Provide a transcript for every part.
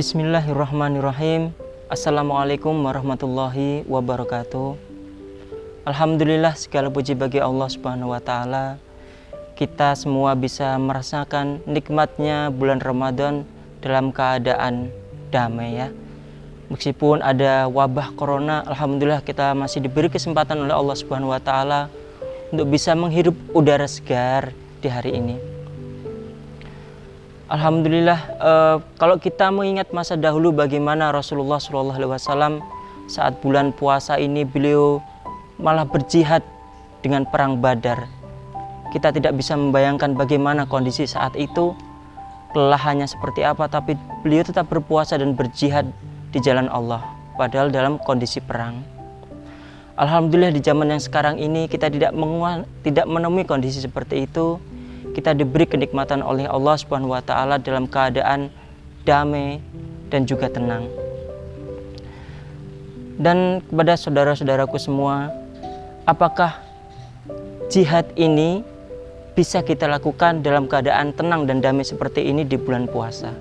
Bismillahirrahmanirrahim. Assalamualaikum warahmatullahi wabarakatuh. Alhamdulillah, segala puji bagi Allah Subhanahu wa Ta'ala. Kita semua bisa merasakan nikmatnya bulan Ramadan dalam keadaan damai ya. Meskipun ada wabah corona, alhamdulillah kita masih diberi kesempatan oleh Allah Subhanahu wa Ta'ala untuk bisa menghirup udara segar di hari ini. Alhamdulillah, kalau kita mengingat masa dahulu bagaimana Rasulullah SAW saat bulan puasa ini beliau malah berjihad dengan perang Badar. Kita tidak bisa membayangkan bagaimana kondisi saat itu, kelelahannya seperti apa, tapi beliau tetap berpuasa dan berjihad di jalan Allah, padahal dalam kondisi perang. Alhamdulillah di zaman yang sekarang ini kita tidak menemui kondisi seperti itu. Kita diberi kenikmatan oleh Allah Subhanahu wa Ta'ala dalam keadaan damai dan juga tenang. Dan kepada saudara-saudaraku semua, apakah jihad ini bisa kita lakukan dalam keadaan tenang dan damai seperti ini di bulan puasa?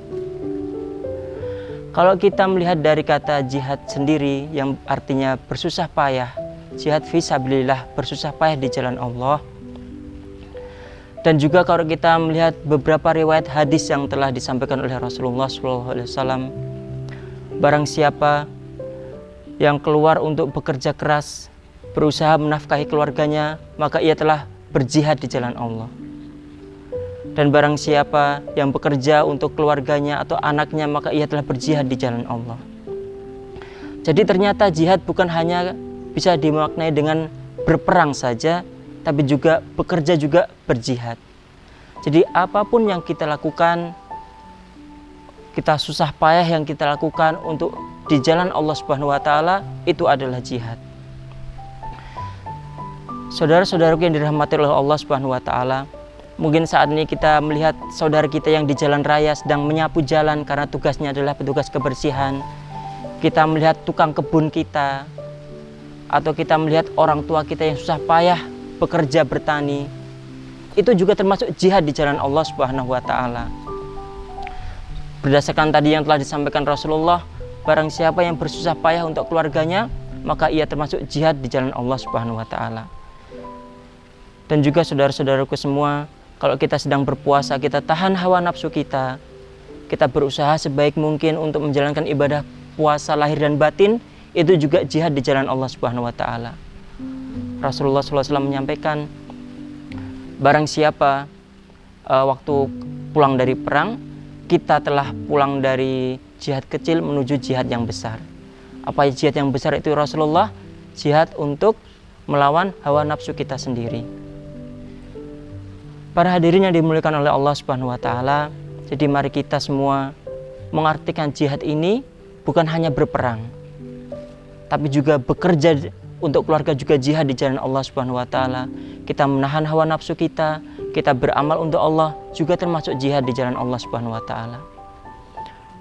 Kalau kita melihat dari kata jihad sendiri yang artinya bersusah payah, jihad fisabilillah, bersusah payah di jalan Allah. Dan juga kalau kita melihat beberapa riwayat hadis yang telah disampaikan oleh Rasulullah SAW, barang siapa yang keluar untuk bekerja keras, berusaha menafkahi keluarganya, maka ia telah berjihad di jalan Allah. Dan barang siapa yang bekerja untuk keluarganya atau anaknya, maka ia telah berjihad di jalan Allah. Jadi ternyata jihad bukan hanya bisa dimaknai dengan berperang saja, tapi juga bekerja, juga berjihad. Jadi apapun yang kita lakukan, kita susah payah yang kita lakukan untuk di jalan Allah Subhanahu wa Ta'ala, itu adalah jihad. Saudara-saudaraku yang dirahmati oleh Allah Subhanahu wa Ta'ala, mungkin saat ini kita melihat saudara kita yang di jalan raya sedang menyapu jalan karena tugasnya adalah petugas kebersihan. Kita melihat tukang kebun kita, atau kita melihat orang tua kita yang susah payah bekerja bertani, itu juga termasuk jihad di jalan Allah Subhanahu wa Ta'ala. Berdasarkan tadi yang telah disampaikan Rasulullah, barang siapa yang bersusah payah untuk keluarganya, maka ia termasuk jihad di jalan Allah Subhanahu wa Ta'ala. Dan juga saudara-saudaraku semua, kalau kita sedang berpuasa, kita tahan hawa nafsu kita berusaha sebaik mungkin untuk menjalankan ibadah puasa lahir dan batin, itu juga jihad di jalan Allah Subhanahu wa Ta'ala. Rasulullah SAW menyampaikan, barang siapa waktu pulang dari perang, kita telah pulang dari jihad kecil menuju jihad yang besar. Apa jihad yang besar itu Rasulullah? Jihad untuk melawan hawa nafsu kita sendiri. Para hadirin yang dimuliakan oleh Allah Subhanahu wa Ta'ala, jadi mari kita semua mengartikan jihad ini bukan hanya berperang, tapi juga bekerja untuk keluarga, juga jihad di jalan Allah Subhanahu wa Ta'ala. Kita menahan hawa nafsu kita beramal untuk Allah, juga termasuk jihad di jalan Allah Subhanahu wa Ta'ala.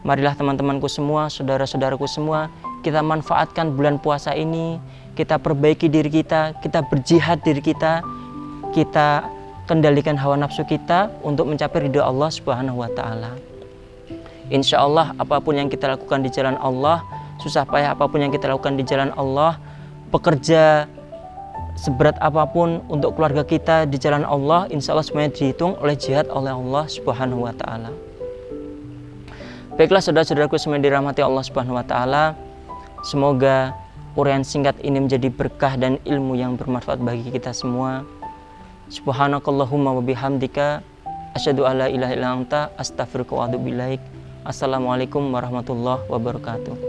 Marilah teman-temanku semua, saudara-saudaraku semua, kita manfaatkan bulan puasa ini, kita perbaiki diri kita berjihad diri kita kendalikan hawa nafsu kita untuk mencapai ridha Allah Subhanahu wa Ta'ala. Insya Allah apapun yang kita lakukan di jalan Allah, susah payah apapun yang kita lakukan di jalan Allah, bekerja seberat apapun untuk keluarga kita di jalan Allah, insya Allah semuanya dihitung oleh jihad oleh Allah Subhanahu wa Ta'ala. Baiklah saudara-saudaraku semua yang dirahmati Allah Subhanahu wa Ta'ala, semoga uraian singkat ini menjadi berkah dan ilmu yang bermanfaat bagi kita semua. Subhanakallahumma wa bihamdika asyhadu alla ilaha illa anta astaghfiruka wa atubu ilaik. Assalamualaikum warahmatullahi wabarakatuh.